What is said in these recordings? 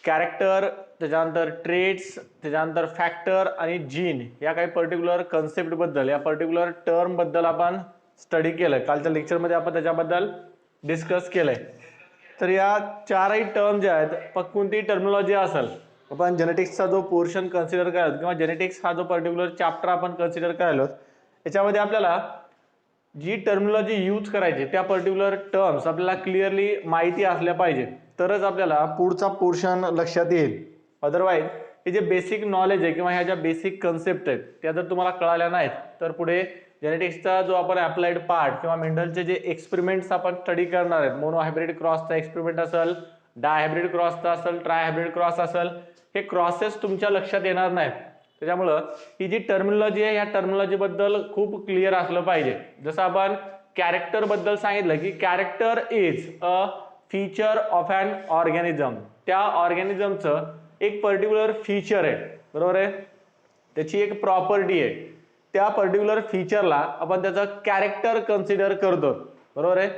Character, त्याच्यानंतर traits, त्याच्यानंतर factor आणि जीन या काही पर्टिक्युलर कन्सेप्ट बद्दल, या पर्टिक्युलर टर्म बद्दल आपण स्टडी केलंय. कालच्या लेक्चरमध्ये आपण त्याच्याबद्दल डिस्कस केलंय. तर या चारही टर्म ज्या आहेत, पण कोणती टर्मिनॉलॉजी असेल, आपण जेनेटिक्सचा जो पोर्शन कन्सिडर करायला किंवा जेनेटिक्स हा जो पर्टिक्युलर चॅप्टर आपण कन्सिडर करायला, याच्यामध्ये आपल्याला जी टर्मिनॉलॉजी यूज करायची त्या पर्टिक्युलर टर्म्स आपल्याला क्लिअरली माहिती असल्या पाहिजे, तरच आपल्याला पुढचा पोर्शन लक्षात येईल. अदरवाईज हे जे बेसिक नॉलेज आहे किंवा ह्या ज्या बेसिक कन्सेप्ट आहेत त्या जर तुम्हाला कळाल्या नाहीत तर पुढे जेनेटिक्सचा जो आपण अप्लाइड पार्ट किंवा मेंडलचे जे एक्सपेरिमेंट्स आपण स्टडी करणार आहेत, मोनो हायब्रिड क्रॉसचा एक्सपेरिमेंट असेल, डायहायब्रिड क्रॉसचा असेल, ट्रायहायब्रिड क्रॉस असेल, हे क्रॉसेस तुमच्या लक्षात येणार नाहीत. त्याच्यामुळं ही जी टर्मिनॉलॉजी आहे या टर्मिनॉलॉजी बद्दल खूप क्लिअर असलं पाहिजे. जसं आपण कॅरेक्टर बद्दल सांगितलं की character is a feature of an organism. त्या ऑर्गॅनिझमचं एक पर्टिक्युलर फीचर आहे, बरोबर आहे, त्याची एक प्रॉपर्टी आहे. त्या पर्टिक्युलर फीचरला आपण त्याचं कॅरेक्टर कन्सिडर करतो, बरोबर आहे.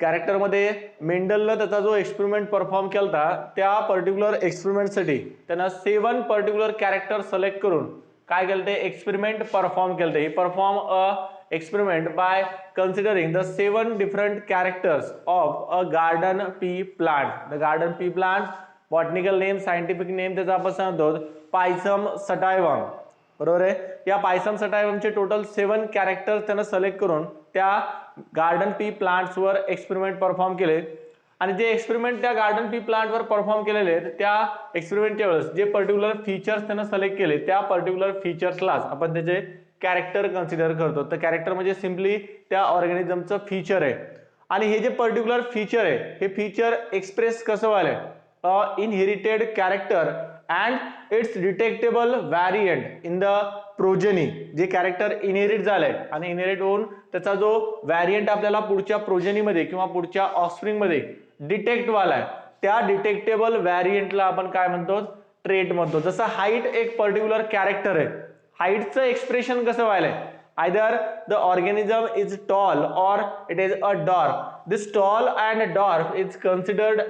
कॅरेक्टरमध्ये मेंडलनं त्याचा जो एक्सपेरिमेंट परफॉर्म केला त्या पर्टिक्युलर एक्सपेरिमेंटसाठी त्यानं 7 पर्टिक्युलर कॅरेक्टर सिलेक्ट करून काय केलं, ते एक्सपेरिमेंट परफॉर्म केलं. ही perform a experiment by considering the 7 different characters of a garden pea plant. The garden pea plant, botanical name, scientific name त्याचा आपण सांगतो पायसम सटायवम, बरोबर आहे. या पायसम सटायवमचे टोटल 7 कॅरेक्टर्स त्यानं सिलेक्ट करून त्या गार्डन पी प्लांट्स वर एक्सपेरिमेंट परफॉर्म केले. आणि जे एक्सपेरिमेंट त्या गार्डन पी प्लांट वर परफॉर्म केलेले त्या एक्सपेरिमेंटच्या वेळेस जे पर्टिक्युलर फीचर्स त्यानं सिलेक्ट केले त्या पर्टिक्युलर फीचर्सलाच आपण त्याचे कॅरेक्टर कन्सिडर करतो. तर कॅरेक्टर म्हणजे सिंपली त्या ऑर्गॅनिझमचं फीचर आहे. आणि हे जे पर्टिक्युलर फीचर आहे हे फीचर एक्सप्रेस कसं व्हायलंय, inherited character and its detectable variant in the progeny. जे कॅरेक्टर इनहेरिट झालंय आणि इनहेरिट होऊन त्याचा जो व्हॅरियंट आपल्याला पुढच्या प्रोजेनीमध्ये किंवा पुढच्या ऑफस्प्रिंगमध्ये डिटेक्ट व्हायलाय त्या डिटेक्टेबल व्हॅरियंटला आपण काय म्हणतो, ट्रेट म्हणतो. जसं हाईट एक पर्टिक्युलर कॅरेक्टर आहे, हाईटचं एक्सप्रेशन कसं व्हायलंय, either the organism is tall or it is a dwarf. This tall and dwarf is considered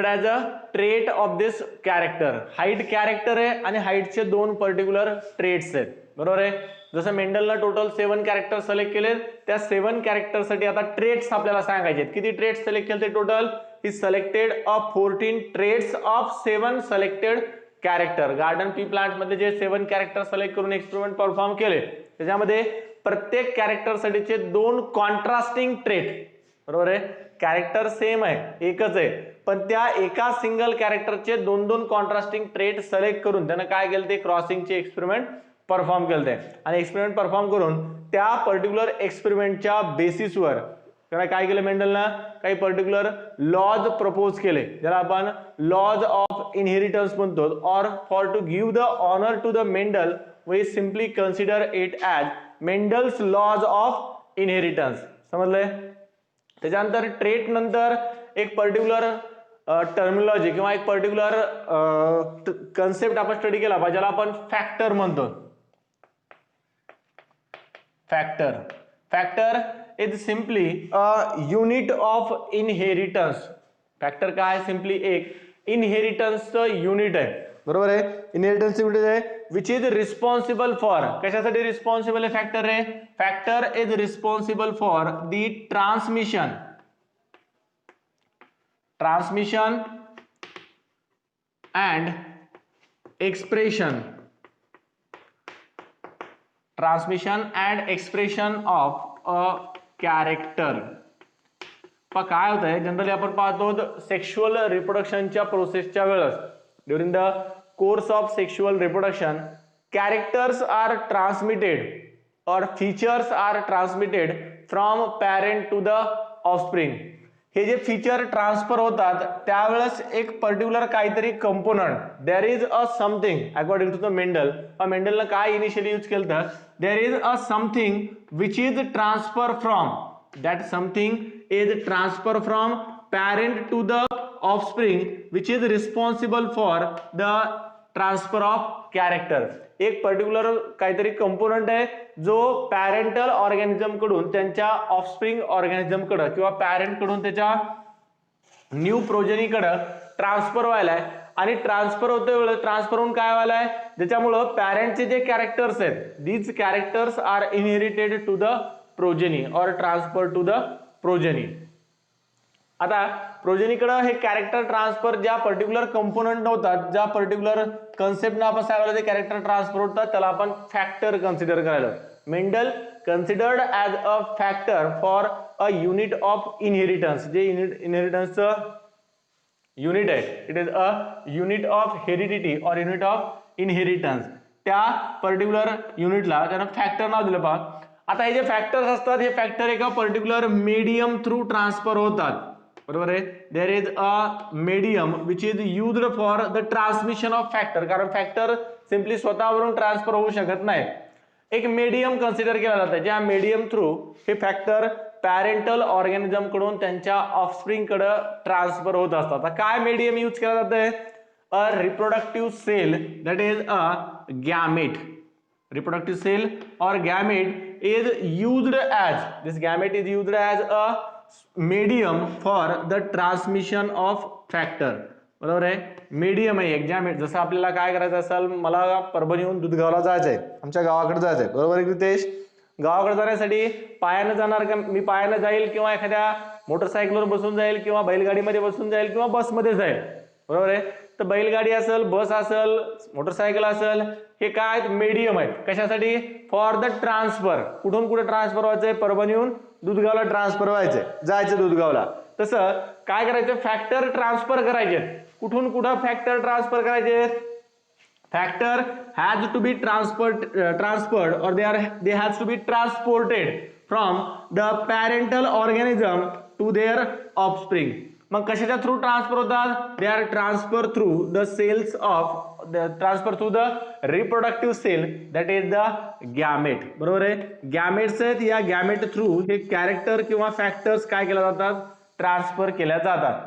as a trait of this character. Height character आहे आणि हाईटचे 2 पर्टिक्युलर ट्रेट्स आहेत, बरोबर आहे. जसं मेंडलनं टोटल 7 कॅरेक्टर सिलेक्ट केले, त्या 7 कॅरेक्टरसाठी आता ट्रेट्स आपल्याला सांगायचे. किती ट्रेट्स सिलेक्ट केले ते total, he selected 14 traits of 7 selected character. Garden pea plant मध्ये जे 7 कॅरेक्टर सिलेक्ट करून एक्सपेरिमेंट परफॉर्म केले त्याच्यामध्ये प्रत्येक कॅरेक्टरसाठीचे 2 कॉन्ट्रास्टिंग ट्रेट, बरोबर आहे. कॅरेक्टर सेम आहे, एकच आहे, पण त्या एका सिंगल कॅरेक्टरचे 2 कॉन्ट्रास्टिंग ट्रेट सिलेक्ट करून त्यानं काय केलं, ते क्रॉसिंगचे एक्सपेरिमेंट परफॉर्म केले. आणि एक्सपेरिमेंट परफॉर्म करून त्या पर्टिक्युलर एक्सपेरिमेंटच्या बेसिसवर काय केलं, मेंडलनं काही पर्टिक्युलर लॉज प्रपोज केले ज्याला आपण लॉज ऑफ इनहेरिटन्स म्हणतो. Or for to give the honour to the Mendel we simply consider it as Mendel's laws of inheritance. समजलंय. त्याच्यानंतर ट्रेट नंतर एक पर्टिक्युलर टर्मिनॉलॉजी किंवा एक पर्टिक्युलर कन्सेप्ट आपण स्टडी केला पाहिजे ज्याला आपण फॅक्टर म्हणतो. Factor is simply a unit of inheritance. Factor काय, सिंपली एक इनहेरिटन्सचं युनिट आहे, बरोबर आहे. इनहेरिटन्स युनिट आहे विच इज रिस्पॉन्सिबल फॉर, कशासाठी रिस्पॉन्सिबल आहे फॅक्टर आहे, factor is responsible for the transmission and expression of a character. पण काय होतंय, जनरली आपण पाहतो सेक्शुअल रिप्रोडक्शनच्या प्रोसेसच्या वेळेस during the course of sexual reproduction characters are transmitted or features are transmitted from parent to the offspring. हे जे फीचर ट्रान्सफर होतात त्यावेळेस एक पर्टिक्युलर काहीतरी component, there is a something according to the मेंडलनं काय इनिशियली यूज केलं तर there is a something which is transfer from, that something is transfer from parent to the offspring which is responsible for the transfer of character. एक particular काहीतरी component आहे जो parental organism कडून त्यांच्या offspring organism कडे किंवा parent कडून त्याच्या न्यू प्रोजेनीकडे ट्रान्सफर व्हायलाय आणि ट्रान्सफर होते ट्रान्सफर होऊन काय व्हायलाय ज्याच्यामुळं पॅरेंटचे जे कॅरेक्टर्स आहेत these characters are inherited to the progeny और ट्रान्सफर टू द प्रोजेनी. आता प्रोजेनीकडे हे कॅरेक्टर ट्रान्सफर ज्या पर्टिक्युलर कंपोनंट होतात ज्या पर्टिक्युलर कन्सेप्टनं आपण सांगितलं ते कॅरेक्टर ट्रान्सफर होतात त्याला आपण फॅक्टर कन्सिडर करायला. Mendel considered as a factor for a unit of inheritance. जे इनहेरिटन्सचं युनिट आहे it is a unit of heredity और युनिट ऑफ इनहेरिटन्स त्या पर्टिक्युलर युनिटला त्यानं फॅक्टर नाव दिलं पहा. आता हे जे फॅक्टर्स असतात हे फॅक्टर एका पर्टिक्युलर मीडियम थ्रू ट्रान्सफर होतात बरोबर आहे. There is a medium which is used for the transmission of factor कारण फॅक्टर सिम्पली स्वतःवरून ट्रान्सफर होऊ शकत नाही. एक मीडियम कन्सिडर केला जातं ज्या मीडियम थ्रू हे फॅक्टर पॅरेंटल ऑर्गॅनिझम कडून त्यांच्या ऑफस्प्रिंग कडे ट्रान्सफर होत असतात. आता काय मीडियम यूज केला जातंय a reproductive cell that is a gamete. Reproductive cell or gamete is used as this gamete is used as a medium for the transmission of factor बरोबर आहे. मीडियम आहे एक गॅमेट. जसं आपल्याला काय करायचं असेल मला परभणीहून दुधगावला जायचंय आमच्या गावाकडे जायचंय बरोबर आहे रितेश. गावाकडे जाण्यासाठी पायानं जाणार का मी पायानं जाईल किंवा एखाद्या मोटरसायकलवर बसून जाईल किंवा बैलगाडीमध्ये बसून जाईल किंवा बसमध्ये जाईल बरोबर आहे. तर बैलगाडी असेल बस असेल मोटरसायकल असेल हे काय मीडियम आहेत कशासाठी फॉर द ट्रान्सफर. कुठून कुठे ट्रान्सफर व्हायचंय परभणीहून दुधगावला ट्रान्सफर व्हायचंय जायचं दुधगावला. तसं काय करायचं फॅक्टर ट्रान्सफर करायचे कुठून कुठं फॅक्टर ट्रान्सफर करायचे. Factor has to be transferred or they has to be transported from the parental organism to their offspring. मग कशाच्या थ्रू ट्रान्सफर होतात they are transfer through the cells of transfer through the reproductive cell that is the gamete बरोबर आहे. Gametes आहेत या gamete through हे character किंवा factors काय केल्या जातात ट्रान्सफर केल्या जातात.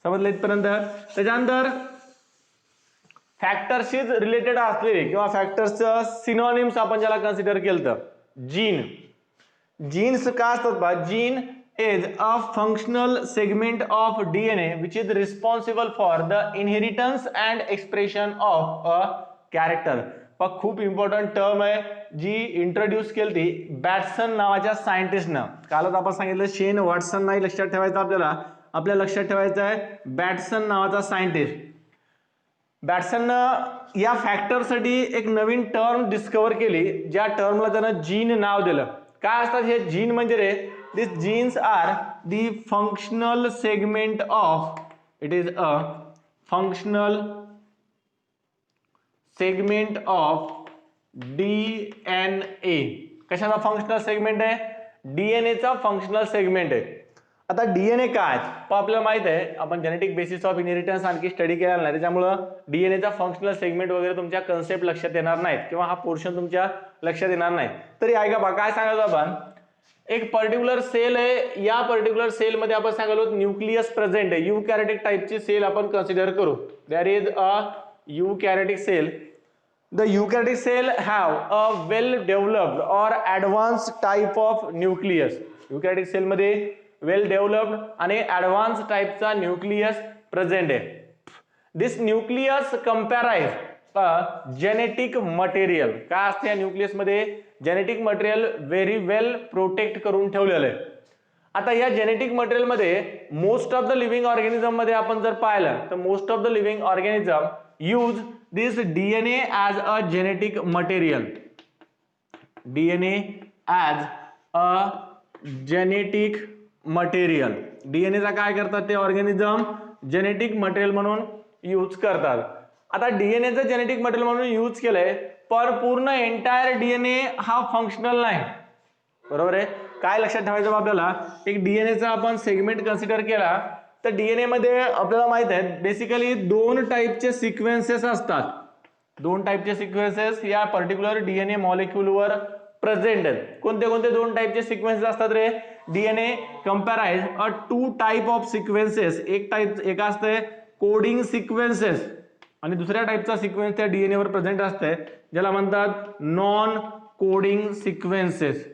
समजलं इथपर्यंत. त्याच्यानंतर फॅक्टरशीच रिलेटेड असलेले किंवा फॅक्टर्सचं सिनॉनिम्स आपण ज्याला कन्सिडर केलं तर जीन. जीन्स काय असतात बा gene is a functional segment of DNA which is responsible for the inheritance and expression of a character. पण खूप इम्पॉर्टंट टर्म आहे जी इंट्रोड्यूस केली ती बॅटसन नावाच्या सायंटिस्टनं. कालच आपण सांगितलं शेन वॉटसन नाही लक्षात ठेवायचं आपल्या लक्षात ठेवायचं आहे बॅटसन नावाचा सायंटिस्ट. बॅटसननं या फॅक्टरसाठी एक नवीन टर्म डिस्कवर केली ज्या टर्मला त्यानं जीन नाव दिलं. काय असतात हे जीन म्हणजे रे these genes are the functional segment of it is a functional segment of DNA. कशाचा फंक्शनल सेगमेंट आहे डीएनए चा फंक्शनल सेगमेंट आहे. आता डीएनए काय आपल्याला माहित आहे आपण जेनेटिक बेसिस ऑफ इनहेरिटन्स आणखी स्टडी केलेला नाही त्याच्यामुळं डीएनए चा फंक्शनल सेगमेंट वगैरे तुमच्या कन्सेप्ट लक्षात येणार नाहीत किंवा हा पोर्शन तुमच्या लक्षात येणार नाही. तरी ऐका बा काय सांगायचं आपण एक पर्टिक्युलर सेल आहे या पर्टिक्युलर सेल मध्ये आपण सांगितलं न्यूक्लियस प्रेझेंट आहे युकॅरियोटिक टाइपची सेल आपण कन्सिडर करू. There is a eukaryotic cell. The eukaryotic cell have a well developed or advance type of nucleus. Eukaryotic cell मध्ये वेल डेव्हलप्ड आणि ऍडव्हान्स टाइपचा न्यूक्लियस प्रेझेंट आहे. This nucleus comprise genetic material. काय असते या nucleus मध्ये genetic material very well protect करून ठेवलेलं आहे. आता या जेनेटिक मटेरियल मध्ये most of the living organism मध्ये आपण जर पाहिलं तर most of the living organism use this DNA as a genetic material. DNA as a genetic material. डीएनएचा काय करतात ते ऑर्गॅनिझम जेनेटिक मटेरियल म्हणून यूज करतात. आता डीएनएचं जेनेटिक मटेरियल म्हणून यूज केलंय पण पूर्ण एंटायर डीएनए हा फंक्शनल नाही बरोबर आहे. काय लक्षात ठेवायचं आपल्याला एक डीएनएचा आपण सेगमेंट कन्सिडर केला तर डीएनए मध्ये आपल्याला माहित आहे बेसिकली दोन टाइपचे सिक्वेन्सेस असतात. दोन टाइपचे सिक्वेन्सेस या पर्टिक्युलर डीएनए मॉलिक्यूलवर प्रेझेंट आहेत. कोणते कोणते दोन टाइपचे सिक्वेन्सेस असतात रे DNA comprise a two type of sequences. एक असते कोडिंग सिक्वेन्सेस आणि दुसऱ्या टाइपचा सिक्वेन्स त्या डीएनए वर प्रेझेंट असते ज्याला म्हणतात non coding sequences.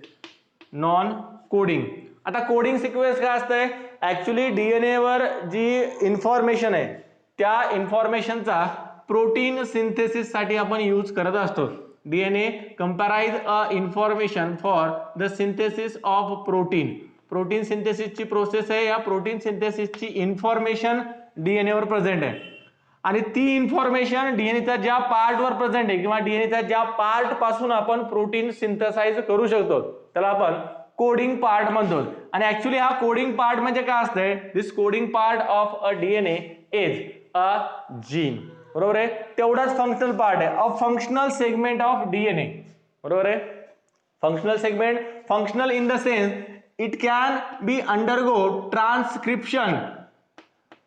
Non coding. आता कोडिंग सिक्वेन्स काय असतंय ऍक्च्युली डीएनए वर जी इन्फॉर्मेशन आहे त्या इन्फॉर्मेशनचा प्रोटीन सिंथेसिस साठी आपण यूज करत असतो. DNA comprise a information for the synthesis of protein. Protein सिंथेसिसची प्रोसेस आहे. या प्रोटीन सिंथेसिसची इन्फॉर्मेशन डीएनए वर प्रेझेंट आहे आणि ती इन्फॉर्मेशन डीएनएच्या ज्या पार्टवर प्रेझेंट आहे किंवा डीएनएच्या ज्या पार्ट पासून आपण प्रोटीन सिंथेसाइज करू शकतो त्याला आपण कोडिंग पार्ट म्हणतो. आणि ऍक्च्युली हा कोडिंग पार्ट म्हणजे काय असतंय? This coding part of a DNA is a gene. बरोबर आहे. तेवढाच फंक्शनल पार्ट आहे. A functional segment of DNA. बरोबर आहे. Functional segment, functional in the sense it can be undergo transcription.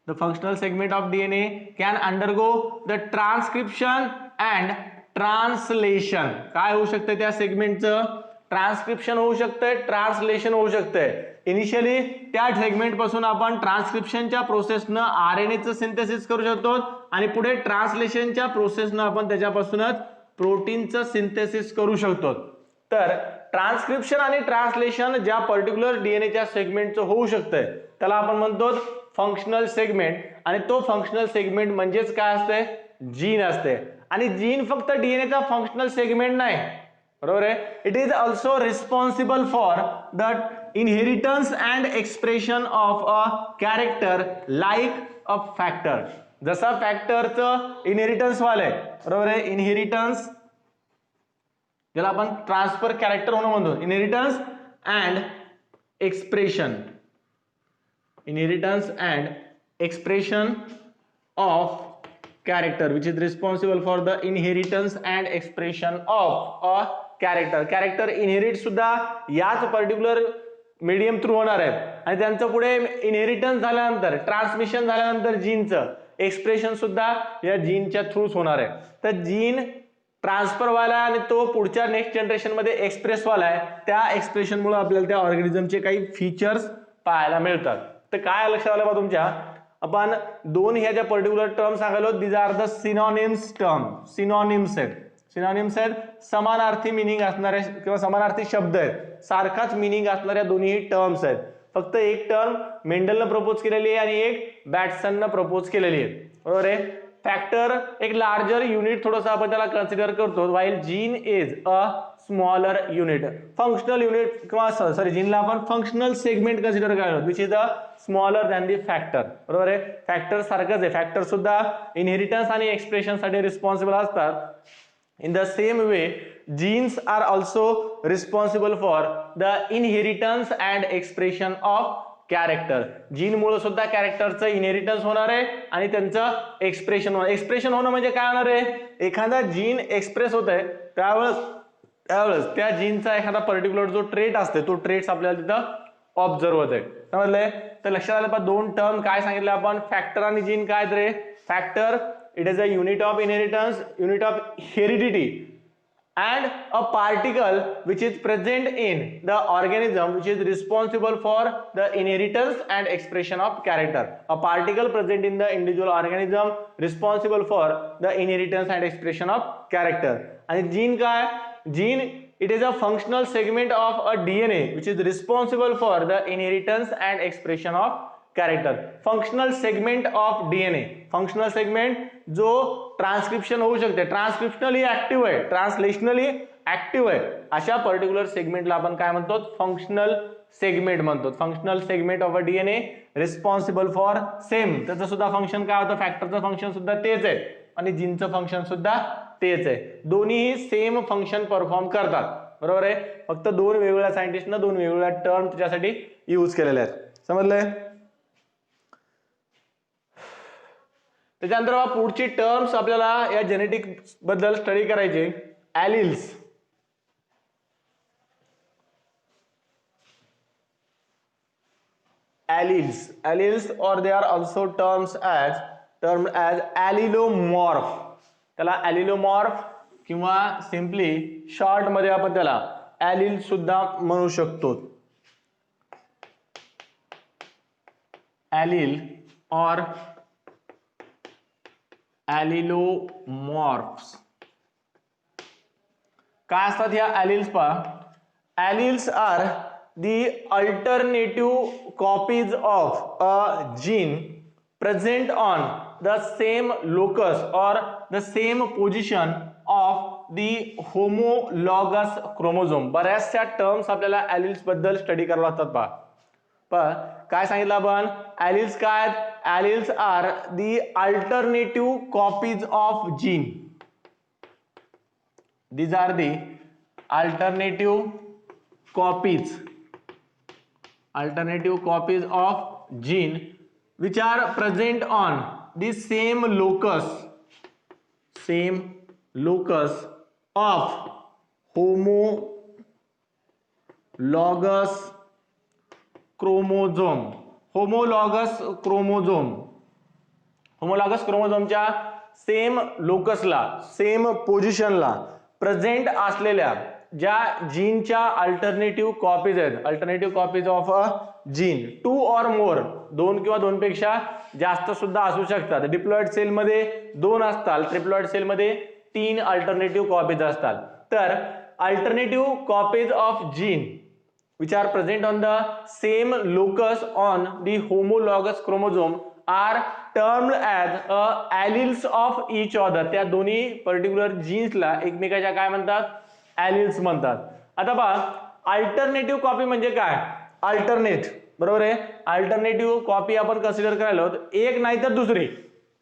The functional segment of DNA can undergo the transcription and translation. काय होऊ शकतं त्या सेगमेंटचं? ट्रान्सक्रिप्शन होऊ शकतंय, ट्रान्सलेशन होऊ शकतंय. इनिशियली त्या सेगमेंट पासून आपण ट्रान्सक्रिप्शनच्या प्रोसेसनं आरएनएचं सिंथेसिस करू शकतो आणि पुढे ट्रान्सलेशनच्या प्रोसेसनं आपण त्याच्यापासूनच प्रोटीनचं सिंथेसिस करू शकतो. तर ट्रान्सक्रिप्शन आणि ट्रान्सलेशन ज्या पर्टिक्युलर डीएनएच्या सेगमेंटचं होऊ शकतंय त्याला आपण म्हणतो फंक्शनल सेगमेंट. आणि तो फंक्शनल सेगमेंट म्हणजेच काय असते? जीन असते. आणि जीन फक्त डीएनएचा फंक्शनल सेगमेंट नाही. बरोबर आहे. It is also responsible for the inheritance and expression of a character like a factor. जसा फॅक्टरचं इनहेरिटन्स वालंय. बरोबर आहे. इनहेरिटन्स ज्याला आपण ट्रान्सफर कॅरेक्टर म्हणून म्हणतो. Inheritance and expression. Inheritance and expression of character which is responsible for the inheritance and expression of a character. Character inherit सुद्धा याच particular medium through होणार आहे आणि त्यांचं पुढे इनहेरिटन्स झाल्यानंतर, ट्रान्समिशन झाल्यानंतर जीनचं एक्सप्रेशन सुद्धा या जीनच्या थ्रूच होणार आहे. तर जीन ट्रान्सफर व्हायला आणि तो पुढच्या नेक्स्ट जनरेशन मध्ये एक्सप्रेस व्हायला आहे. त्या एक्सप्रेशन मुळे आपल्याला त्या ऑर्गॅनिझमचे काही फीचर्स पाहायला मिळतात. तर काय लक्षात आलं बा तुमच्या? आपण दोन ह्या ज्या पर्टिक्युलर टर्म सांगायलो these are the synonyms term. Synonyms आहेत. सिनॉनिम्स आहेत समानार्थी मिनिंग असणारे किंवा समानार्थी शब्द आहेत. सारखाच मिनिंग असणाऱ्या दोन्ही टर्म्स आहेत. फक्त एक टर्म मेंडलनं प्रपोज केलेली आहे आणि एक बॅटसननं प्रपोज केलेली आहे. बरोबर आहे. फॅक्टर एक लार्जर युनिट थोडंसं आपण त्याला कन्सिडर करतो while gene is a smaller unit. Functional unit किंवा सॉरी जीनला आपण फंक्शनल सेगमेंट कन्सिडर करतो which is a smaller than the factor. बरोबर आहे. फॅक्टर सारखंच आहे. फॅक्टर सुद्धा इनहेरिटन्स आणि एक्सप्रेशन साठी रिस्पॉन्सिबल असतात. In the same way, genes are also responsible for the inheritance and expression of character. Gene मुळे सुद्धा कॅरेक्टरचं इनहेरिटन्स होणार आहे आणि त्यांचं एक्सप्रेशन होणार. एक्सप्रेशन होणं म्हणजे काय होणार आहे? एखादा जीन एक्सप्रेस होत आहे त्यावेळेस त्या जीनचा एखादा पर्टिक्युलर जो ट्रेट असते तो ट्रेट्स आपल्याला तिथं ऑब्झर्व होत आहे. समजलंय? तर लक्षात आलं पण दोन टर्म काय सांगितले आपण? फॅक्टर आणि जीन. काय रे? Factor it is a unit of inheritance, unit of heredity, and a particle which is present in the organism which is responsible for the inheritance and expression of character. A particle present in the individual organism responsible for the inheritance and expression of character. And gene काय? Gene it is a functional segment of a DNA which is responsible for the inheritance and expression of character. Functional segment of DNA. Functional segment जो transcription होऊ शकते, ट्रान्सक्रिप्शनली active आहे, ट्रान्सलेशनली active आहे, अशा particular सेगमेंटला आपण काय म्हणतो? फंक्शनल सेगमेंट म्हणतो. Functional segment of a DNA responsible for same. त्याचं सुद्धा फंक्शन काय होतं? फॅक्टरचं फंक्शन सुद्धा तेच आहे आणि जीनचं फंक्शन सुद्धा तेच आहे. दोन्ही सेम फंक्शन परफॉर्म करतात. बरोबर आहे. फक्त दोन वेगवेगळ्या सायंटिस्टनं दोन वेगवेगळ्या टर्म त्याच्यासाठी यूज केलेल्या आहेत. समजलंय? त्याच्यानंतर पुढची टर्म्स आपल्याला या जेनेटिक बद्दल स्टडी करायचे. ॲलिल्स. ॲलिल्स और they are also termed as ॲलिलोमॉर्फ. त्याला ॲलिलोमॉर्फ किंवा सिम्पली शॉर्ट मध्ये आपण त्याला ॲलिल सुद्धा म्हणू शकतो. ॲलिल और ॲलिलोमॉर्फ्स. काय असतात ह्या ॲलिल्स? पहा, ॲलिल्स R the alternative copies of a gene present on the same locus or the same position of the homologous chromosome. बऱ्याचशा टर्म्स आपल्याला ॲलिल्स बद्दल स्टडी करावं लागतात पहा. काय सांगितलं आपण? ॲलिल्स काय आहेत? Alleles are the alternative copies of gene. These are the alternative copies of gene which are present on the same locus of homologous क्रोमोझोमच्या same लोकसला, same पोझिशनला प्रेझेंट असलेल्या ज्या जीनच्या अल्टरनेटिव्ह कॉपीज आहेत, alternative copies of a gene, 2 or more, 2 किंवा 2 पेक्षा जास्त सुद्धा असू शकतात. डिप्लॉइड सेल मध्ये 2 असतात, ट्रिप्लॉइड सेल मध्ये 3 अल्टरनेटिव्ह कॉपीज असतात. तर alternative copies of gene which are present on the same locus on the homologous chromosome are termed as alleles of each other. त्या दोन्ही पर्टिक्युलर जीन्सला एकमेकाच्या काय म्हणतात? ॲलिल्स म्हणतात. आता पहा, अल्टरनेटिव्ह कॉपी म्हणजे काय? अल्टरनेट, बरोबर आहे. अल्टरनेटिव्ह कॉपी आपण कन्सिडर करायला होत एक नाही तर दुसरी,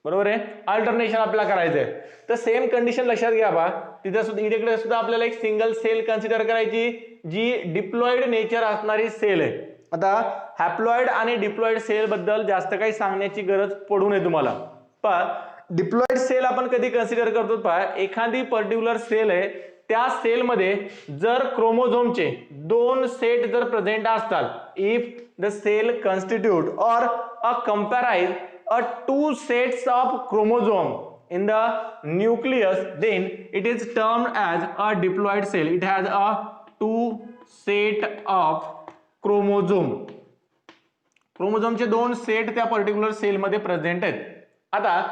बरोबर आहे. अल्टरनेशन आपल्याला करायचंय. तर सेम कंडिशन लक्षात घ्या बा, तिथे सुद्धा इकडे सुद्धा आपल्याला एक सिंगल सेल कन्सिडर करायची जी डिप्लॉइड नेचर असणारी सेल आहे. आता हॅप्लॉइड आणि डिप्लॉइड सेल बद्दल जास्त काही सांगण्याची गरज पडू नये तुम्हाला. पण डिप्लॉइड सेल आपण कधी कन्सिडर करतो पहा, एखादी पर्टिक्युलर सेल आहे, त्या सेल मध्ये जर क्रोमोझोमचे 2 सेट जर प्रेझेंट असतात, इफ द सेल कन्स्टिट्यूट और अ कंपॅराइज a 2 sets of chromosome in the nucleus, then it is termed as a diploid cell. It has a 2 set of chromosome. क्रोमोझोमचे 2 set त्या particular sale मध्ये present आहेत. आता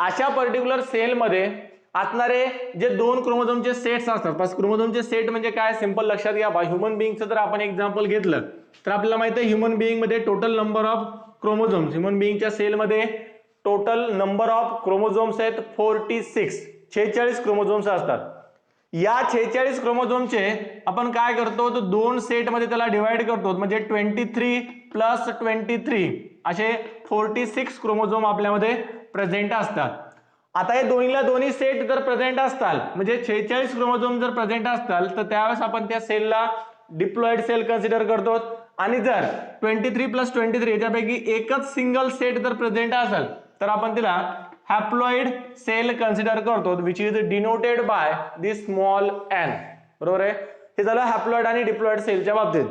अशा particular sale मध्ये असणारे जे 2 क्रोमोझोमचे sets असतात, बस क्रोमोझोमचे सेट म्हणजे काय? सिंपल लक्षात घ्या बा. ह्युमन बिईंगचं जर आपण एक्झाम्पल घेतलं तर आपल्याला माहिती आहे ह्युमन बिईंग मध्ये total number of chromosomes, human बिईंगच्या सेल मध्ये टोटल नंबर ऑफ क्रोमोझोम्स आहेत 46 क्रोमोझोम्स असतात. या 46 क्रोमोझोमचे आपण काय करतो तर 2 सेट मध्ये त्याला डिवाइड करतो, म्हणजे 23 + 23 असे 46 क्रोमोझोम आपल्यामध्ये प्रेझेंट असतात. आता हे दोन्ही सेट जर प्रेझेंट असतात, म्हणजे 46 क्रोमोझोम जर प्रेझेंट असतात, तर त्यावेळेस आपण त्या सेलला डिप्लॉइड सेल कन्सिडर करतो. आणि जर 23 + 23 याच्यापैकी एकच सिंगल सेट जर प्रेझेंट असेल तर आपण तिला हॅप्लॉइड सेल कन्सिडर करतो, which is denoted by the small n. बरोबर आहे. हे झालं हॅप्लॉइड आणि डिप्लॉइड सेलच्या बाबतीत.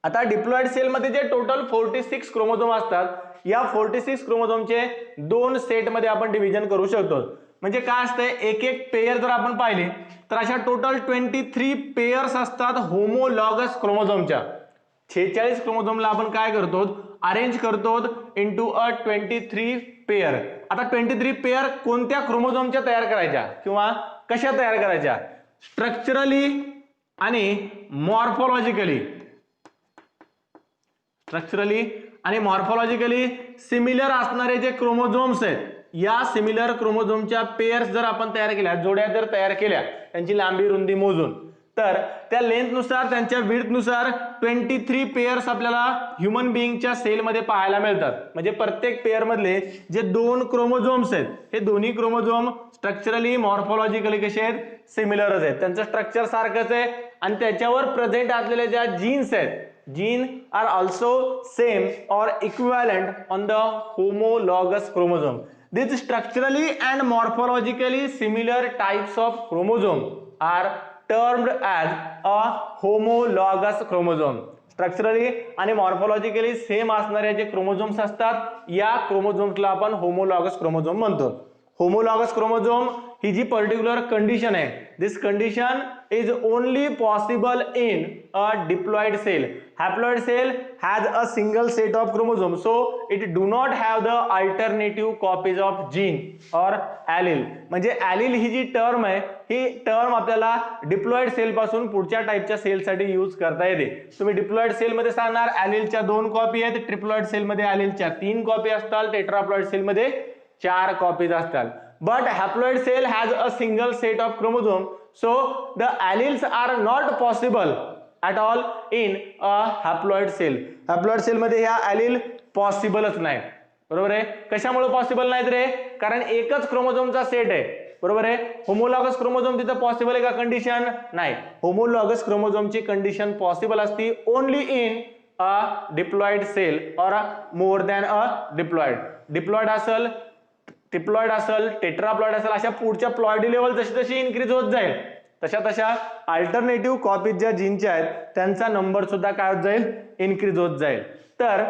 आता डिप्लॉइड सेल मध्ये जे टोटल 46 क्रोमोझोम असतात, या 46 क्रोमोझोमचे 2 सेट मध्ये आपण डिव्हिजन करू शकतो. म्हणजे काय असतंय, एक पेयर जर आपण पाहिले तर अशा टोटल 23 पेयर्स असतात होमोलॉगस क्रोमोझोमच्या. 46 क्रोमोझोमला आपण काय करतो, अरेंज करतो इनटू अ 23 पेयर. आता 23 पेयर कोणत्या क्रोमोझोमच्या तयार करायच्या किंवा कशा तयार करायच्या? स्ट्रक्चरली आणि मॉर्फोलॉजिकली सिमिलर असणारे जे क्रोमोझोम्स आहेत, या सिमिलर क्रोमोझोमच्या पेयर्स जर आपण तयार केल्या, जोड्या जर तयार केल्या, त्यांची लांबी रुंदी मोजून, तर त्या लेंथ नुसार, त्यांच्या विड्थ नुसार 23 पेयर्स आपल्याला ह्युमन बिईंगच्या सेल मध्ये पाहायला मिळतात. म्हणजे प्रत्येक पेयर मधले जे 2 क्रोमोझोम्स आहेत, हे दोन्ही क्रोमोझोम स्ट्रक्चरली मॉर्फोलॉजिकली कसे आहेत, सिमिलरच आहेत. त्यांचं स्ट्रक्चर सारखंच आहे आणि त्याच्यावर प्रेझेंट असलेल्या ज्या जीन्स आहेत, जीन आर ऑल्सो सेम और equivalent on the homologous chromosome. These structurally and morphologically similar types of chromosome are termed as a homologous chromosome. Structurally आणि मॉर्फोलॉजिकली सेम असणारे जे क्रोमोझोम्स असतात, या क्रोमोझोम्सला आपण होमोलॉगस क्रोमोझोम म्हणतो. होमोलॉगस क्रोमोझोम ही जी पर्टिक्युलर कंडिशन आहे, this condition is only possible in a diploid cell. Haploid cell has a single set of chromosome, so it do not have the alternative copies of gene or allele. म्हणजे allele ही जी term आहे, ही term आपल्याला diploid cell पासून पुढच्या टाईपच्या सेलसाठी यूज करता येते. तुम्ही डिप्लॉइड सेल मध्ये सांगणार ॲलिलच्या 2 कॉपी आहेत, ट्रिप्लॉइड सेल मध्ये ॲलिलच्या 3 कॉपी असतात, टेट्राप्लॉइड सेल मध्ये 4 कॉपीज असतात. But haploid cell has a single set of chromosome, so the alleles are not possible at all in a haploid cell. Haploid cell मध्ये ह्या allele पॉसिबलच नाही. बरोबर आहे. कशामुळे पॉसिबल नाहीत रे? कारण एकच क्रोमोझोमचा सेट आहे. बरोबर आहे. होमोलॉगस क्रोमोझोम तिथे पॉसिबल आहे का कंडिशन? नाही. होमोलॉगस क्रोमोझोमची कंडिशन पॉसिबल असती only in a diploid cell or more than a diploid. Diploid असेल, ट्रिप्लॉइड असेल, टेट्राप्लॉइड असेल, अशा पुढच्या प्लॉइडी लेवल जशी जशी इन्क्रीज होत जाईल तशा तशा अल्टरनेटिव्ह कॉपीज ज्या जीनच्या आहेत त्यांचा नंबर सुद्धा काय होत जाईल? इन्क्रीज होत जाईल. तर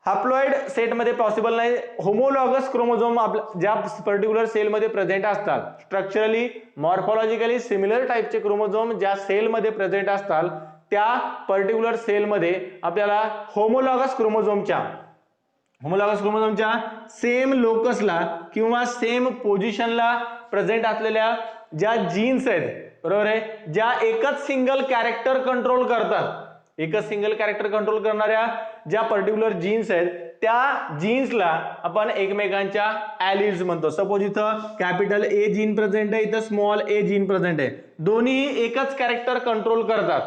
हॅप्लॉइड सेटमध्ये पॉसिबल नाही. होमोलॉगस क्रोमोझोम ज्या पर्टिक्युलर सेलमध्ये प्रेझेंट असतात, स्ट्रक्चरली मॉर्फॉलॉजिकली सिमिलर टाईपचे क्रोमोझोम ज्या सेलमध्ये प्रेझेंट असतात त्या पर्टिक्युलर सेलमध्ये आपल्याला होमोलॉगस क्रोमोझोमच्या सेम लोकसला किंवा सेम पोझिशनला प्रेझेंट असलेल्या ज्या जीन्स आहेत, बरोबर आहे, ज्या एकच सिंगल कॅरेक्टर कंट्रोल करतात, एकच सिंगल कॅरेक्टर कंट्रोल करणाऱ्या ज्या पर्टिक्युलर जीन्स आहेत त्या जीन्सला आपण एकमेकांच्या ॲलिल्स म्हणतो. सपोज इथं कॅपिटल ए जीन प्रेझेंट आहे, इथं स्मॉल ए जीन प्रेझेंट आहे, दोन्ही एकच कॅरेक्टर कंट्रोल करतात.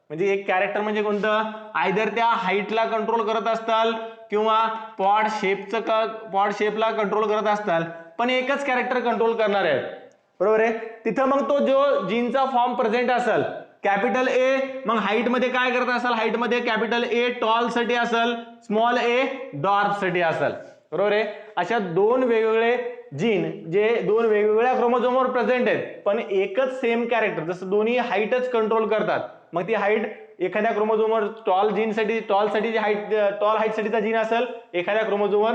म्हणजे एक कॅरेक्टर म्हणजे कोणतं? आयदर त्या हाईटला कंट्रोल करत असताल किंवा पॉड शेपला कंट्रोल करत असताल, पण एकच कॅरेक्टर कंट्रोल करणार आहेत. बरोबर आहे. तिथं मग तो जो जीनचा फॉर्म प्रेझेंट असेल कॅपिटल ए, मग हाईट मध्ये काय करत असेल? हाईट मध्ये कॅपिटल ए टॉल साठी असेल, स्मॉल ए डॉर्फ साठी असेल. बरोबर आहे. अशा 2 वेगवेगळे जीन जे 2 वेगवेगळ्या क्रोमोझोमवर प्रेझेंट आहेत पण एकच सेम कॅरेक्टर, जसं दोन्ही हाईटच कंट्रोल करतात, मग ती हाईट एखाद्या क्रोमोझोमवर टॉल साठी टॉल हाईट साठीचा जीन असेल, एखाद्या क्रोमोझोमवर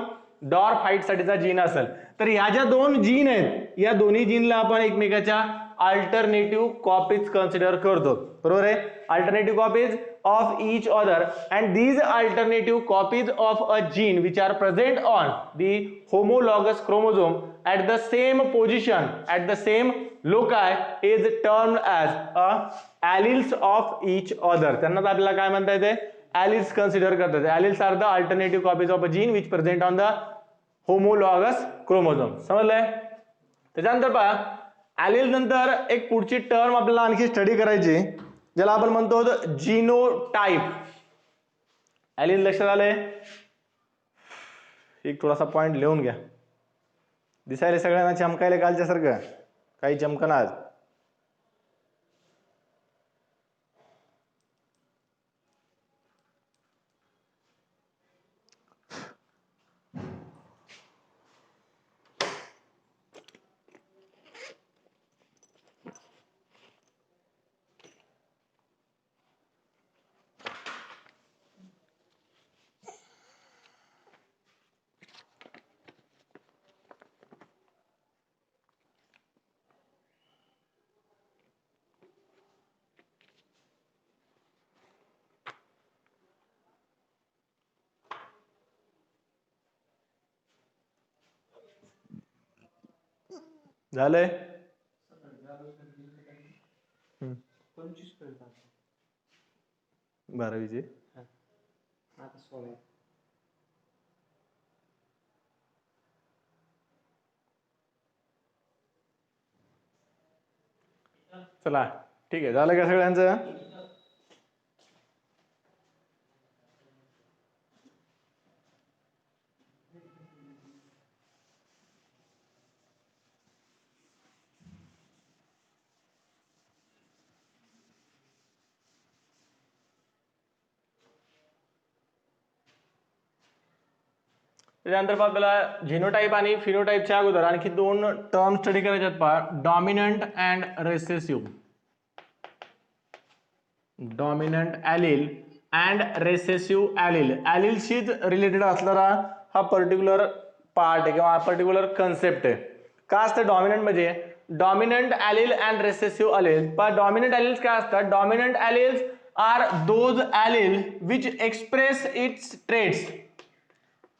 डॉर्फ हाईट साठीचा जीन असेल. तर ह्या ज्या 2 जीन आहेत या दोन्ही जीनला आपण एकमेकाच्या अल्टरनेटिव्ह कॉपीज कन्सिडर करतो. बरोबर आहे. Alternative copies of each other and these alternative copies of a gene which are present on the homologous chromosome at the same position at the same loci is termed as a alleles of each other. त्यांना आपल्याला काय म्हणता येते? alleles consider करतात. alleles are the alternative copies of a gene which present on the homologous chromosome. समजलंय? त्याच्यानंतर पहा, ॲलिल नंतर एक पुढची टर्म आपल्याला आणखी स्टडी करायची ज्याला आपण म्हणतो जीनोटाइप. ॲलिल लक्षात आलंय? एक थोडासा पॉइंट लिहून घ्या. दिसायला सगळ्यांना चमकायला कालच्या सारखं, काही चमकना आज. झालंय? 12वीचे चला ठीक आहे. झालं का सगळ्यांचं? त्यानंतर आपल्याला जीनोटाइप आणि फिनोटाइपच्या अगोदर आणखी 2 टर्म स्टडी करायचे आहेत. पहा, dominant and recessive. Dominant allele and recessive allele. ॲलिलशीच रिलेटेड असणारा हा पर्टिक्युलर पार्ट आहे किंवा पर्टिक्युलर कन्सेप्ट आहे. काय असतं डॉमिनंट म्हणजे dominant allele and recessive allele. पण डॉमिनंट ॲलिल्स काय असतात? Dominant alleles are those allele which express its traits.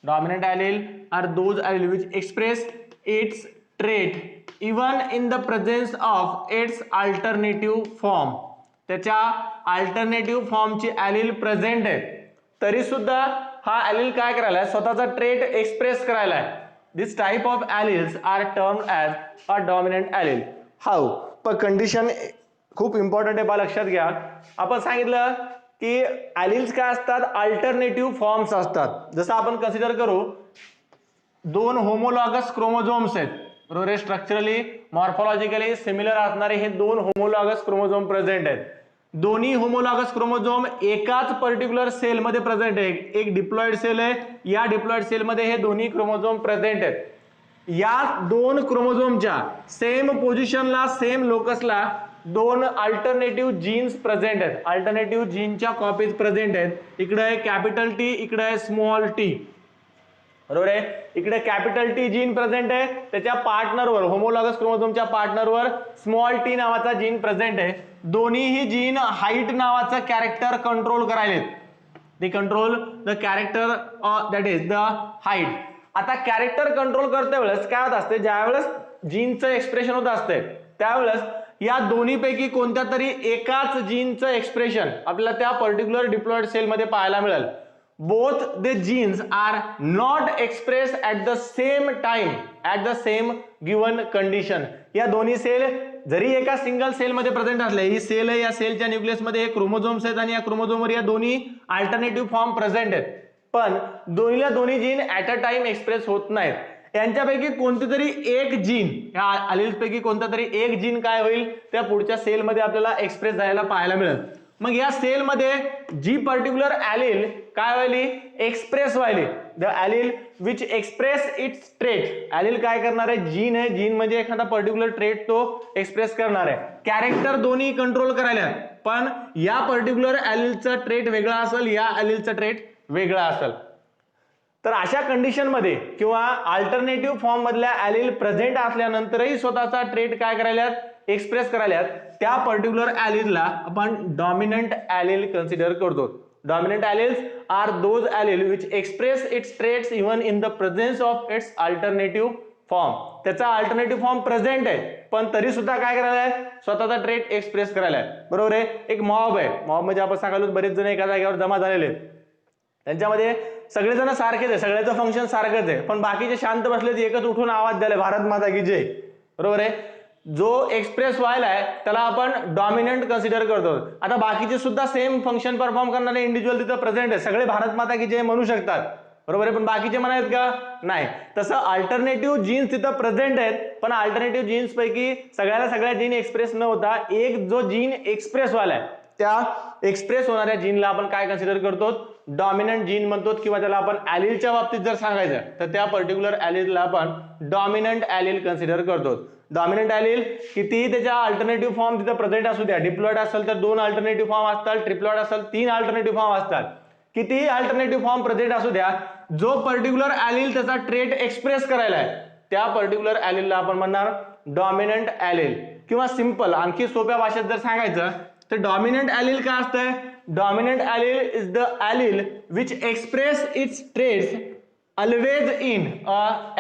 Dominant allele are those allele which express its trait even in the presence of its alternative form. त्याच्या alternative फॉर्मची ॲलिल present आहे तरी सुद्धा हा ॲलिल काय करायला स्वतःचा ट्रेट एक्सप्रेस करायला आहे. This type of alleles are termed as a dominant allele. How? पण कंडिशन खूप इम्पॉर्टंट आहे, बा लक्षात घ्या. आपण सांगितलं की ॲलिल्स काय असतात? अल्टरनेटिव्ह फॉर्म्स असतात. जसं आपण कन्सिडर करू दोन होमोलॉगस क्रोमोझोम्स आहेत बरोबर आहे. स्ट्रक्चरली मॉर्फोलॉजिकली सिमिलर असणारे हे दोन होमोलॉगस क्रोमोझोम प्रेझेंट आहेत. दोन्ही होमोलॉगस क्रोमोझोम एकाच पर्टिक्युलर सेल मध्ये प्रेझेंट आहे. एक डिप्लॉइड सेल आहे, या डिप्लॉइड सेल मध्ये हे दोन्ही क्रोमोझोम प्रेझेंट आहेत. या दोन क्रोमोझोमच्या सेम पोझिशनला सेम लोकसला दोन अल्टरनेटिव्ह जीन्स प्रेझेंट आहेत. अल्टरनेटिव्ह जीनच्या कॉपीज प्रेझेंट आहेत. इकडे आहे कॅपिटल टी, इकडे आहे स्मॉल टी बरोबर आहे. इकडे कॅपिटल टी जीन प्रेझेंट आहे, त्याच्या पार्टनरवर होमोलॉगस क्रोमोझोमच्या पार्टनरवर स्मॉल टी नावाचा जीन प्रेझेंट आहे. दोन्हीही जीन हाईट नावाचा कॅरेक्टर कंट्रोल करायलेत. They control the character that is the height. आता कॅरेक्टर कंट्रोल करते वेळेस काय होत असते? ज्यावेळेस जीनचं एक्सप्रेशन होत असते त्यावेळेस या दोन्हीपैकी कोणत्या तरी एकाच जीनचं एक्सप्रेशन आपल्याला त्या पर्टिक्युलर डिप्लॉइड सेल मध्ये पाहायला मिळेल. both the genes are not expressed at the same time at the same given condition. या दोन्ही सेल जरी एका सिंगल सेल मध्ये प्रेझेंट असले, ही सेल आहे, या सेलच्या न्यूक्लियस मध्ये क्रोमोझोम्स आहेत आणि या क्रोमोझोमवर या दोन्ही अल्टरनेटिव्ह फॉर्म प्रेझेंट आहेत, पण दोन्ही gene at a time express होत नाहीत. यांच्यापैकी कोणती तरी एक जीन, या अलिल्स पैकी कोणता तरी एक जीन काय होईल त्या पुढच्या सेल मध्ये आपल्याला एक्सप्रेस झालेला पाहायला मिळेल. मग या सेल मध्ये जी पर्टिक्युलर ॲलिल काय व्हायली एक्सप्रेस व्हायली, the allele which express its trait. Allele काय करणार आहे? जीन आहे, जीन म्हणजे एखादा पर्टिक्युलर ट्रेट तो एक्सप्रेस करणार आहे. कॅरेक्टर दोन्ही कंट्रोल करायला, पण या पर्टिक्युलर ॲलिलचा ट्रेट वेगळा असेल, या ॲलिलचा ट्रेट वेगळा असेल. तर अशा कंडिशन मध्ये किंवा अल्टरनेटिव्ह फॉर्म मधल्या ॲलिल प्रेझेंट असल्यानंतरही स्वतःचा ट्रेट काय करायला एक्सप्रेस करायला, त्या पर्टिक्युलर ॲलिलला आपण डॉमिनंट ॲलिल कन्सिडर करतो. Dominant alleles are those allele which express its traits even in the presence of its alternative form. त्याचा अल्टरनेटिव्ह फॉर्म प्रेझेंट आहे पण तरी सुद्धा काय करायला आहे? स्वतःचा ट्रेट एक्सप्रेस करायला आहे बरोबर आहे. एक मॉब आहे, मॉब म्हणजे आपण सांगायला बरेच जण एका जागेवर जमा झालेले आहेत, त्यांच्यामध्ये सगळेजण सारखेच आहे, सगळ्याचं फंक्शन सारखंच आहे, पण बाकीचे शांत बसले एकच उठून आवाज द्यायला भारत माता की जय बरोबर आहे. जो एक्सप्रेस व्हायला आहे त्याला आपण डॉमिनंट कन्सिडर करतो. आता बाकीचे सुद्धा सेम फंक्शन परफॉर्म करणारे इंडिव्हिज्युअल तिथं प्रेझेंट आहे, सगळे भारत माता की जय म्हणू शकतात बरोबर आहे, पण बाकीचे म्हणायत का? नाही. तसं अल्टरनेटिव्ह जीन्स तिथं प्रेझेंट आहेत, पण अल्टरनेटिव्ह जीन्स पैकी सगळ्या जीन एक्सप्रेस न होता एक जो जीन एक्सप्रेस व्हायला आहे त्या एक्सप्रेस होणाऱ्या जीनला आपण काय कन्सिडर करतो? डॉमिनंट जीन म्हणतो, किंवा त्याला आपण ॲलिलच्या बाबतीत जर सांगायचं तर त्या पर्टिक्युलर ॲलिलला आपण डॉमिनंट ॲलिल कन्सिडर करतो. डॉमिनंट ॲलिल कितीही त्याच्या अल्टरनेटिव्ह फॉर्म तिथं प्रेझेंट असू द्या, डिप्लॉइड असेल तर 2 अल्टरनेटिव्ह फॉर्म असतात, ट्रिप्लॉइड असेल 3 अल्टरनेटिव्ह फॉर्म असतात, कितीही अल्टरनेटिव्ह फॉर्म प्रेझेंट असू द्या, जो पर्टिक्युलर ॲलिल त्याचा ट्रेट एक्सप्रेस करायला आहे त्या पर्टिक्युलर ॲलिलला आपण म्हणणार डॉमिनंट ॲलिल. किंवा सिंपल आणखी सोप्या भाषेत जर सांगायचं तर डॉमिनंट ॲलिल काय असतंय? Dominant allele is the allele which express its traits always in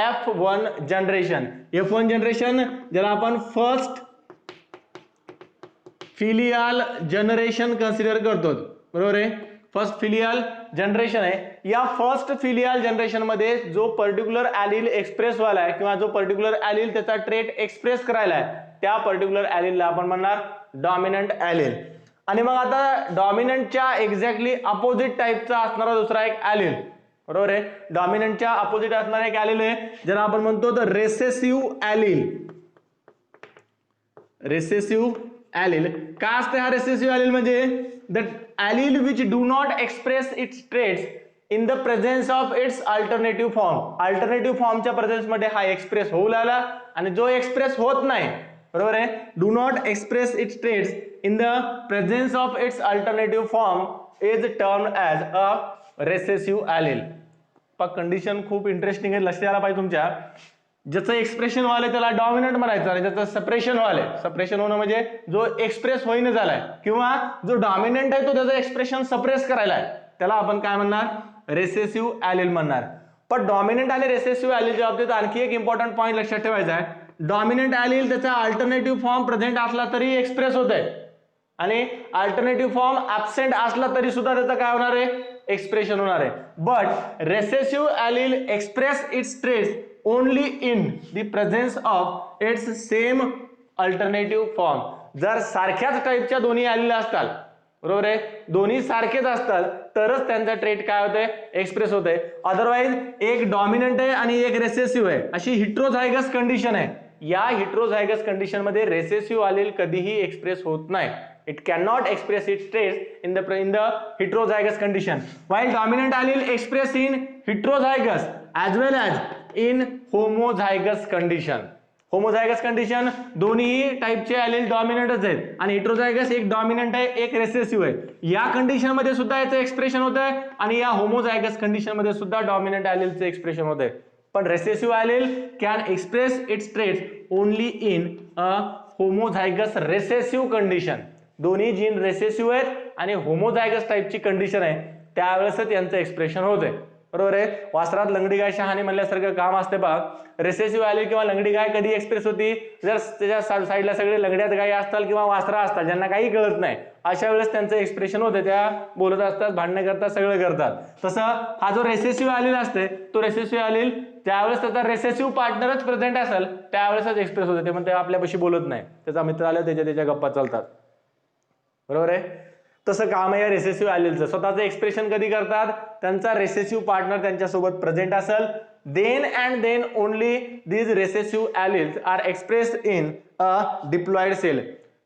F1 generation. F1 generation ज्याला आपण फर्स्ट फिलियल जनरेशन कन्सिडर करतो बरोबर आहे. फर्स्ट फिलियल जनरेशन आहे. या फर्स्ट फिलियल जनरेशन मध्ये जो पर्टिक्युलर ॲलिल एक्सप्रेस व्हायला आहे किंवा जो पर्टिक्युलर ॲलिल त्याचा ट्रेट एक्सप्रेस करायला आहे त्या पर्टिक्युलर ॲलिलला आपण म्हणणार डॉमिनंट ॲलिल. आणि मग आता डॉमिनंटच्या एक्झॅक्टली अपोजिट टाइपचा असणारा दुसरा एक ॲलिल बरोबर आहे. डॉमिनंटच्या अपोजिट असणारा एक ॲलिल आहे ज्याला आपण म्हणतो the recessive allele. Recessive allele काय असते? हा रेसेसिव्ह ॲलिल म्हणजे the allele which do not express its traits in the presence of its alternative form. Alternative फॉर्मच्या प्रेझेन्स मध्ये हा एक्सप्रेस होऊ लागला, आणि जो एक्सप्रेस होत नाही बरोबर आहे, do not express its traits in the presence of its alternative form is termed as a recessive allele. पण कंडिशन खूप इंटरेस्टिंग आहे, लक्षात आला पाहिजे तुमच्या. ज्याचं एक्सप्रेशन व्हायला त्याला डॉमिनंट म्हणायचं आणि ज्याचं सप्रेशन व्हायला, सप्रेशन होणं म्हणजे जो एक्सप्रेस होईन झालाय किंवा जो डॉमिनंट आहे तो त्याचं एक्सप्रेशन सप्रेस करायला आहे त्याला आपण काय म्हणणार, रेसेसिव्ह ॲलील म्हणणार. पण डॉमिनंट आणि रेसेसिव्ह ॲलीलच्या बाबतीत आणखी एक इम्पॉर्टंट पॉईंट लक्षात ठेवायचा आहे. डॉमिनंट ॲलील त्याचा अल्टरनेटिव्ह फॉर्म प्रेझेंट असला तरी एक्सप्रेस होत आहे आणि अल्टरनेटिव्ह फॉर्म ॲब्सेंट असला तरी सुद्धा त्याचं काय होणार आहे, एक्सप्रेशन होणार आहे. But recessive allele express its traits only in the presence of its same alternative form. जर सारख्याच टाईपच्या दोन्ही ॲलील असतात, बरोबर आहे, दोन्ही सारखेच असतात तरच त्यांचा ट्रेट काय होतंय, एक्सप्रेस होतंय. अदरवाइज एक डॉमिनंट आहे आणि एक रेसेसिव्ह आहे अशी हिट्रोझायगस कंडिशन आहे. या हिट्रोझायगस कंडिशन मध्ये रेसेसिव्ह ॲलील कधीही एक्सप्रेस होत नाही. It cannot express its traits in the heterozygous condition, while dominant allele express in heterozygous as well as in homozygous condition. Homozygous condition दोन्ही टाइपचे ॲलील डॉमिनंटच आहेत आणि हेट्रोझायगस एक डॉमिनंट आहे एक रेसेसिव्ह आहे. या कंडिशन मध्ये सुद्धा याचं एक्सप्रेशन होत आहे आणि या होमोझायगस कंडिशन मध्ये सुद्धा डॉमिनंट ॲलीलचं एक्सप्रेशन होत आहे. पण recessive allele can express its traits only in a homozygous recessive condition. दोन्ही जीन रेसेसिव्ह आहेत आणि होमोझायगस टाइपची कंडिशन आहे त्यावेळेस यांचं एक्सप्रेशन होते, बरोबर आहे. वासरात लंगडी गाय शहाणी म्हणल्यासारखं काम असते पहा. रेसेसिव्ह ॲलील किंवा लंगडी गाय कधी एक्सप्रेस होती, जर त्याच्या साईडला सगळे लंगड्यात गायी असतात किंवा वासरा असतात ज्यांना काही कळत नाही अशा वेळेस त्यांचं एक्सप्रेशन होते, त्या बोलत असतात, भांडणं करतात, सगळं करतात. तसं हा जो रेसेसिव्ह ॲलील असते तो रेसेसिव्ह ॲलील त्यावेळेस त्याचा रेसेसिव्ह पार्टनरच प्रेझेंट असेल त्यावेळेसच एक्सप्रेस होते. ते म्हणते आपल्यापाशी बोलत नाही, त्याचा मित्र आला त्याच्या गप्पा चालतात, बरोबर आहे. तसं काम आहे रेसेसिव्ह ॲलीलचं. स्वतःचं एक्सप्रेशन कधी करतात, त्यांचा रेसेसिव्ह पार्टनर त्यांच्यासोबत प्रेझेंट असेल, then and then only these recessive alleles are expressed in a diploid cell.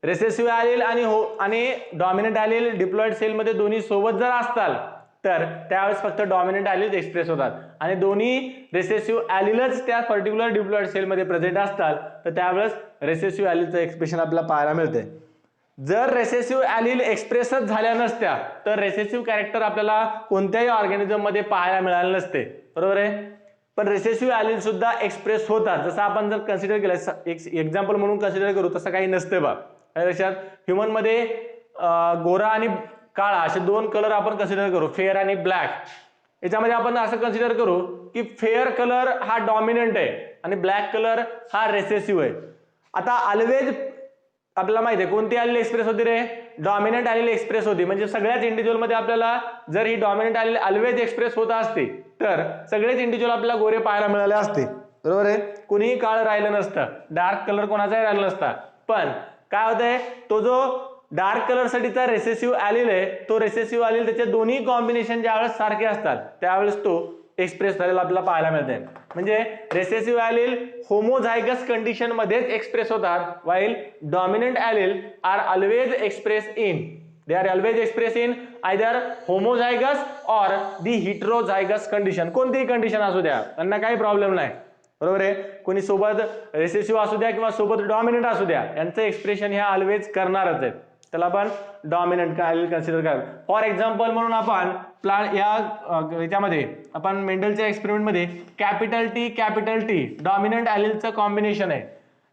Recessive allele आणि डॉमिनंट ॲलील डिप्लॉइड सेल मध्ये दोन्ही सोबत जर असतात तर त्यावेळेस फक्त डॉमिनंट ॲलील एक्सप्रेस होतात आणि दोन्ही रेसेसिव्ह ॲलीलच त्या पर्टिक्युलर डिप्लॉइड सेल मध्ये प्रेझेंट असतात तर त्यावेळेस रेसेसिव्ह ॲलीलचं एक्सप्रेशन आपल्याला पाहायला मिळते. जर रेसेसिव्ह ॲलील एक्सप्रेसच झाल्या नसत्या तर रेसेसिव्ह कॅरेक्टर आपल्याला कोणत्याही ऑर्गॅनिझम मध्ये पाहायला मिळाले नसते, बरोबर आहे. पण रेसेसिव्ह ॲलील सुद्धा एक्सप्रेस होतात. जसं आपण जर कन्सिडर केलं एक एक्झाम्पल म्हणून कन्सिडर करू तसं काही नसते बा. लक्षात, ह्युमन मध्ये गोरा आणि काळा असे दोन कलर आपण कन्सिडर करू, फेअर आणि ब्लॅक. याच्यामध्ये आपण असं कन्सिडर करू की फेअर कलर हा डॉमिनंट आहे आणि ब्लॅक कलर हा रेसेसिव्ह आहे. आता ऑलवेज आपल्याला माहिती आहे कोणती ॲलील एक्सप्रेस होती रे, डॉमिनंट ॲलील एक्सप्रेस होती. म्हणजे सगळ्याच इंडिव्हिज्युअल मध्ये आपल्याला जर ही डॉमिनंट ॲलील ऑलवेज एक्सप्रेस होत असते तर सगळेच इंडिव्हिज्युअल आपल्याला गोरे पाहायला मिळाले असते, बरोबर आहे. कुणीही काळ राहिलं नसतं, डार्क कलर कोणाचाही राहिला नसता. पण काय होतंय, तो जो डार्क कलर साठीचा रेसेसिव्ह ॲलील आहे तो रेसेसिव्ह ॲलील त्याचे दोन्ही कॉम्बिनेशन ज्यावेळेस सारखे असतात त्यावेळेस तो एक्सप्रेस झालेला आपल्याला पाहायला मिळते. म्हणजे रेसेसिव्ह ॲलील होमोझायगस कंडिशन मध्येच एक्सप्रेस होतात, while dominant allele are always expressed in, they are always expressed in either homozygous or the heterozygous condition. कोणतीही कंडिशन असू द्या त्यांना काही प्रॉब्लेम नाही, बरोबर आहे. कोणी सोबत रेसेसिव्ह असू द्या किंवा सोबत डॉमिनंट असू द्या यांचं एक्सप्रेशन ह्या ऑलवेज करणारच आहेत, त्याला आपण डॉमिनंट ॲलील कन्सिडर करा. फॉर एक्झाम्पल म्हणून आपण याच्यामध्ये आपण मेंडलच्या एक्सपेरिमेंट मध्ये कॅपिटल टी डॉमिनंट ॲलीलचं कॉम्बिनेशन आहे.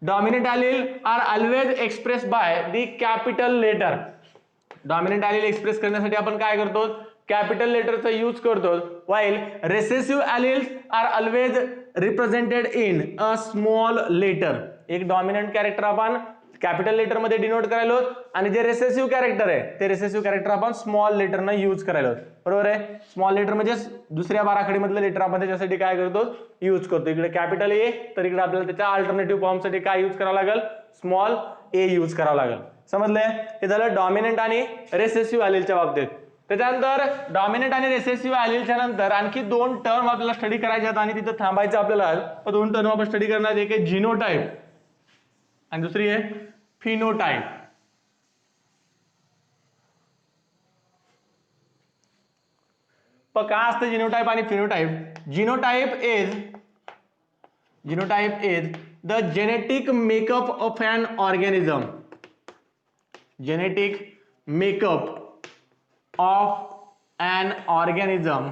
Dominant allele are always express by the capital letter. Dominant allele express करण्यासाठी आपण काय करतो, कॅपिटल लेटरचा यूज करतो, while recessive alleles are always represented in a small letter. एक डॉमिनंट कॅरेक्टर आपण कॅपिटल लेटर मध्ये डिनोट करायलो आणि जे रेसेसिव्ह कॅरेक्टर आहे ते रेसेसिव्ह कॅरेक्टर आपण स्मॉल लेटर न यूज करायलो, बरोबर आहे. स्मॉल लेटर म्हणजे दुसऱ्या बाराखडी मधलं लेटर आपण त्याच्यासाठी काय करतो, यूज करतो. इकडे कॅपिटल ए तर इकडे आपल्याला त्याच्या अल्टरनेटिव्ह फॉर्म साठी काय यूज करावं लागेल, स्मॉल ए यूज करावं लागेल. समजलंय, हे झालं डॉमिनंट आणि रेसेसिव्ह ॲलीलच्या बाबतीत. त्याच्यानंतर डॉमिनंट आणि रेसेसिव्ह ॲलीलच्या नंतर आणखी दोन टर्म आपल्याला स्टडी करायचे आहेत आणि तिथं थांबायचं आपल्याला. दोन टर्म आपण स्टडी करणार, एक आहे जिनोटाइप आणि दुसरी आहे फिनोटाइप. पण काय असतं जिनोटाइप आणि phenotype. Genotype is the genetic makeup of an organism. Genetic makeup of an organism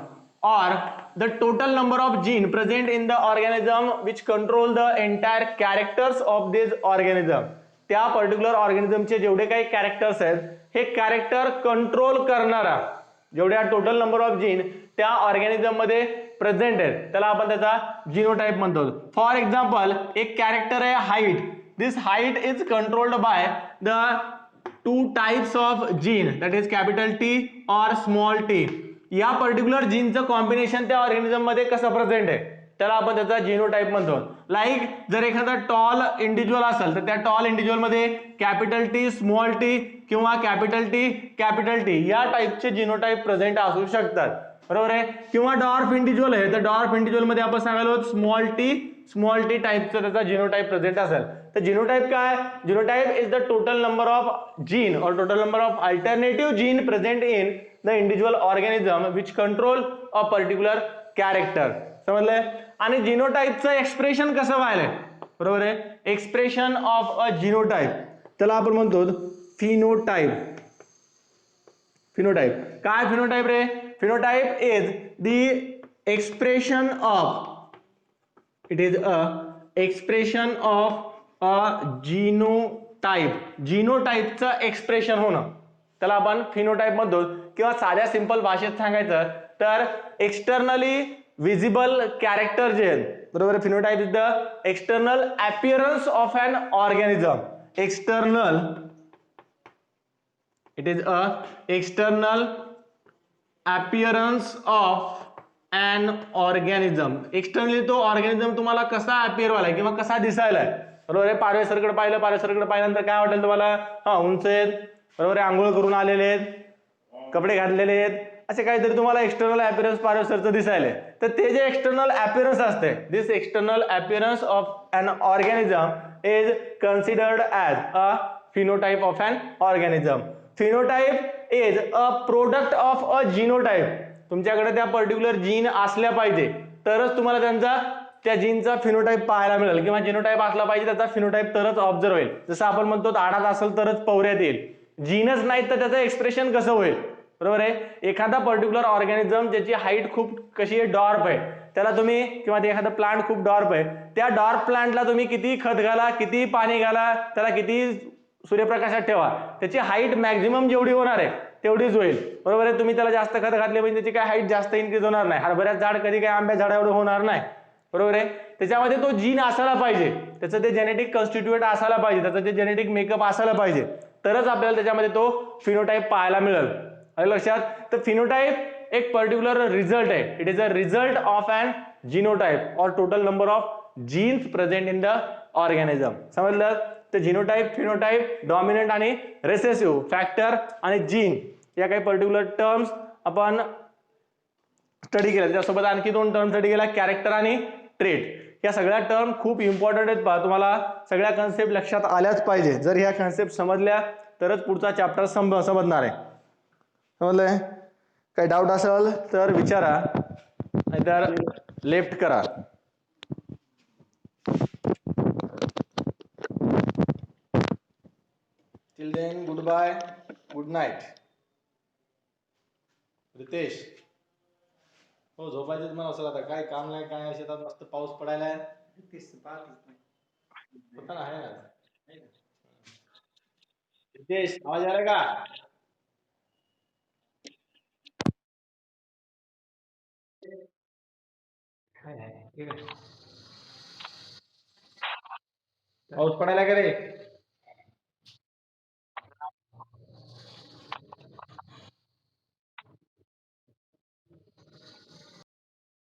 or the total number of gene present in the organism which control the entire characters of this organism. त्या particular ऑर्गॅनिझमचे जेवढे काही characters आहेत हे character control करणारा जेवढ्या total number of gene त्या organism मध्ये प्रेझेंट आहेत त्याला आपण त्याचा जीनोटाइप म्हणतो. फॉर एक्झाम्पल एक कॅरेक्टर आहे height. This height is controlled by the two types of gene, that is capital T or small t. या पर्टिक्युलर जीनचं कॉम्बिनेशन त्या ऑर्गॅनिझम मध्ये कसं प्रेझेंट आहे त्याला आपण त्याचा जीनोटाइप म्हणतो. लाईक जर एखादा टॉल इंडिव्हिज्युअल असेल तर त्या टॉल इंडिव्हिज्युअल मध्ये कॅपिटल टी स्मॉल टी किंवा कॅपिटल टी या टाइपचे जीनोटाइप प्रेझेंट असू शकतात. बरोबर आहे. किंवा डॉर्फ इंडिव्हिज्युअल आहे तर डॉर्फ इंडिव्हिज्युअल मध्ये आपण सांगायलो स्मॉल टी टाइपचा त्याचा जीनोटाइप प्रेझेंट असेल. तर जीनोटाइप काय? Genotype is the total number of gene or total number of alternative gene present in the individual organism which control a particular character. समजलंय. आणि जीनोटाइपचं एक्सप्रेशन कसं व्हायलंय? बरोबर आहे. एक्सप्रेशन ऑफ अ जीनोटाइप त्याला आपण म्हणतो फिनोटाइप. फिनोटाइप काय? फिनोटाइप रे, phenotype is the expression of, it is a expression of a genotype. जीनोटाइपचं एक्सप्रेशन होणं त्याला आपण फिनोटाइप म्हणतो. किंवा साध्या सिंपल भाषेत सांगायचं तर एक्सटर्नली विजिबल कॅरेक्टर जे आहेत. बरोबर. Phenotype is the external appearance of an organism. External, it is a external appearance of an organism. Externally तो ऑर्गॅनिझम तुम्हाला कसा अपीअर व्हायला किंवा कसा दिसायला. बरोबर आहे. पारेसरकडे पाहिल्यानंतर काय वाटेल तुम्हाला? हा, उंच आहेत. बरोबर आहे. आंघोळ करून आलेले आहेत, कपडे घातलेले आहेत, असे काहीतरी तुम्हाला एक्सटर्नल अपीअरन्स पारेसरचं दिसायला. तर ते जे एक्सटर्नल अपीअरन्स असते, this external appearance of an organism is considered as a phenotype of an organism. Phenotype is a product of a genotype. तुमच्याकडे त्या पर्टिक्युलर जीन असल्या पाहिजे तरच तुम्हाला त्या जीनचा फिनोटाइप पाहायला मिळेल किंवा जीनोटाइप असला पाहिजे त्याचा फिनोटाइप तरच ऑब्झर्व होईल. जसं आपण म्हणतो आडात असेल तरच पवऱ्यात येईल. जीनच नाही तर त्याचं एक्सप्रेशन कसं होईल? बरोबर आहे. एखादा पर्टिक्युलर ऑर्गॅनिझम ज्याची हाईट खूप कशी आहे, डॉर्फ आहे, त्याला तुम्ही किंवा एखादा प्लांट खूप डॉर्फ आहे, त्या डॉर्फ प्लांटला तुम्ही किती खत घाला, किती पाणी घाला, त्याला किती सूर्यप्रकाशात ठेवा, त्याची हाईट मॅक्झिमम जेवढी होणार आहे तेवढीच होईल. बरोबर आहे. तुम्ही त्याला जास्त खत घातले म्हणजे त्याची काय हाईट जास्त इन्क्रीज होणार नाही. हरभऱ्यात झाड कधी काय आंब्या झाडा एवढं होणार नाही. बरोबर आहे. त्याच्यामध्ये तो जीन असायला पाहिजे, त्याचं ते जेनेटिक कॉन्स्टिट्यूएंट असायला पाहिजे, त्याचं ते जेनेटिक मेकअप असायला पाहिजे, तरच आपल्याला त्याच्यामध्ये तो फिनोटाइप पाहायला मिळेल. आलं लक्षात? तर फिनोटाइप एक पर्टिक्युलर रिझल्ट आहे. It is a result of an genotype or total number of genes present in the organism. समजलं? तर जीनोटाइप, फिनोटाइप, डॉमिनंट आणि रेसेसिव्ह, फॅक्टर आणि जीन या काही पर्टिक्युलर टर्म्स आपण स्टडी केल्या. त्यासोबत आणखी 2 टर्म स्टडी केल्या, कॅरेक्टर आणि ट्रेट. या सगळ्या टर्म खूप इम्पॉर्टंट आहेत. पहा, तुम्हाला सगळ्या कन्सेप्ट लक्षात आल्याच पाहिजे. जर ह्या कन्सेप्ट समजल्या तरच पुढचा चॅप्टर समजणार आहे. समजलंय? काही डाऊट असेल तर विचारा, नाहीतर लेफ्ट करा. Till then good bye, good night. Ritesh, हो झोपायचं मला असं आता काय काम नाही, काय शेतात मस्त पाऊस पडायला आहे. होता ना, आहे ना. रितेश, आवाज आला का? पाऊस पडायला का रे?